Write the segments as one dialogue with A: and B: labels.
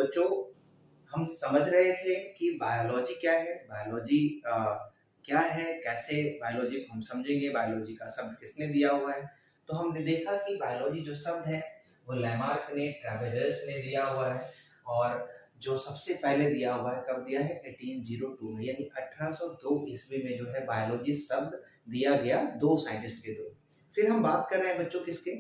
A: बच्चों हम समझ रहे थे कि बायोलॉजी क्या है, बायोलॉजी क्या है, कैसे बायोलॉजी को हम समझेंगे, बायोलॉजी का शब्द किसने दिया हुआ है। तो हमने देखा कि बायोलॉजी जो शब्द है वो लैमार्क ने, ट्रेवेजर्स ने दिया हुआ है, और जो सबसे पहले दिया हुआ है कब दिया है, 1802 में, यानी 1802 ईस्वी में जो है बायोलॉजी शब्द दिया गया दो साइंटिस्ट के दो। फिर हम बात कर रहे हैं बच्चों किसके,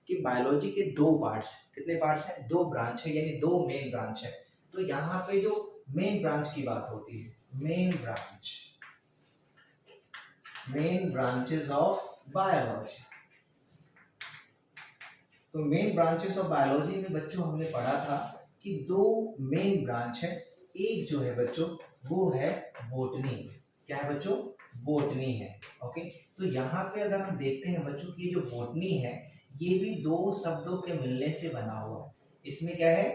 A: कि बायोलॉजी के दो पार्ट्स, कितने पार्ट्स हैं, दो ब्रांच है, यानी दो मेन ब्रांच है। तो यहाँ पे जो मेन ब्रांच की बात होती है, मेन ब्रांचेस ऑफ बायोलॉजी। तो मेन ब्रांचेस ऑफ बायोलॉजी में बच्चों हमने पढ़ा था कि दो मेन ब्रांच है। एक जो है बच्चों वो है बोटनी। क्या है बच्चों, बोटनी है। ओके, तो यहाँ पे अगर हम देखते हैं बच्चों कि ये जो बोटनी है ये भी दो शब्दों के मिलने से बना हुआ है। इसमें क्या है,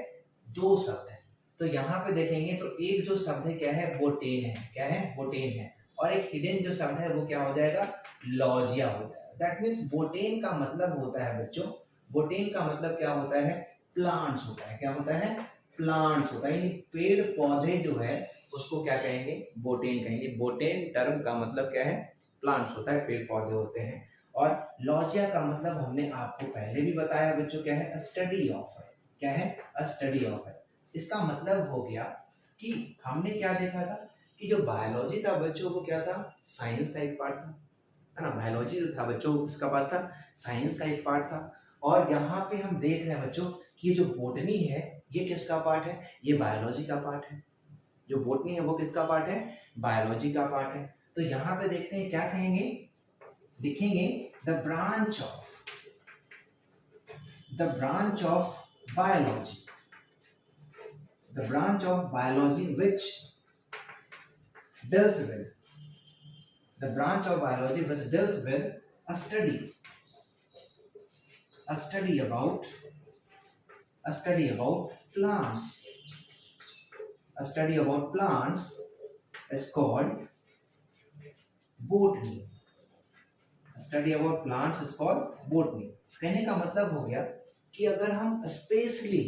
A: दो शब्द है। तो यहाँ पे देखेंगे तो एक जो शब्द है क्या है, बोटेन है। क्या है, बोटेन है। और एक हिडन जो शब्द है वो क्या हो जाएगा, लॉजिया हो जाएगा। दैट मीन्स बोटेन का मतलब होता है बच्चों, बोटेन का मतलब क्या होता है, प्लांट्स होता है। क्या होता है, प्लांट्स होता है, यानी पेड़ पौधे जो है उसको क्या कहेंगे, बोटेन कहेंगे। बोटेन टर्म का मतलब क्या है, प्लांट्स होता है, पेड़ पौधे होते हैं। और लॉजिया का मतलब हमने आपको पहले भी बताया बच्चों, क्या है, स्टडी ऑफ। क्या है, स्टडी ऑफ है। इसका मतलब हो गया कि हमने क्या देखा था कि जो बायोलॉजी था बच्चों को क्या था, साइंस का एक पार्ट था, है ना। बायोलॉजी जो था बच्चों इसका पास था, साइंस का एक पार्ट था। और यहाँ पे हम देख रहे हैं बच्चों कि ये जो बोटनी है ये किसका पार्ट है, ये बायोलॉजी का पार्ट है। जो बोटनी है वो किसका पार्ट है, बायोलॉजी का पार्ट है। तो यहाँ पे देखते हैं क्या कहेंगे, लिखेंगे the branch of biology, the branch of biology which deals with a study about plants. A study about plants is called botany. A study about plants is called botany. कहने का मतलब हो गया कि अगर हम स्पेशली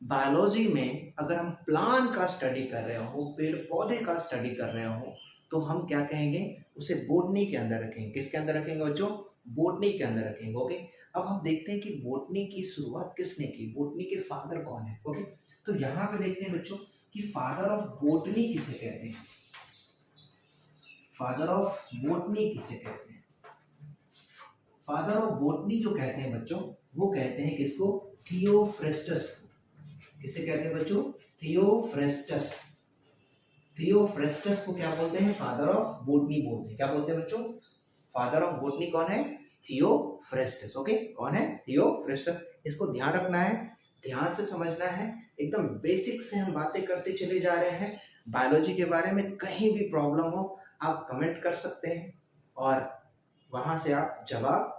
A: बायोलॉजी में अगर हम प्लांट का स्टडी कर रहे हो, पेड़ पौधे का स्टडी कर रहे हो, तो हम क्या कहेंगे, उसे बोटनी के अंदर रखेंगे। किसके अंदर रखेंगे बच्चों, बोटनी के अंदर रखेंगे। ओके, अब हम देखते हैं कि बोटनी की शुरुआत किसने की, बोटनी के फादर कौन है। ओके, तो यहाँ पे देखते हैं बच्चों कि फादर ऑफ बोटनी किसे कहते हैं, फादर ऑफ बोटनी किसे कहते हैं। फादर ऑफ बोटनी जो कहते हैं बच्चों वो कहते हैं किसको, थियोफ्रेस्टस। किसे कहते हैं बच्चों, थियोफ्रेस्टस। थियोफ्रेस्टस को क्या बोलते हैं, फादर ऑफ बोटनी बोलते हैं। क्या बोलते हैं बच्चों, फादर ऑफ बोटनी कौन है, थियोफ्रेस्टस। ओके, कौन है, थियोफ्रेस्टस। इसको ध्यान रखना है, ध्यान से समझना है, एकदम बेसिक से हम बातें करते चले जा रहे हैं। बायोलॉजी के बारे में कहीं भी प्रॉब्लम हो आप कमेंट कर सकते हैं और वहां से आप जवाब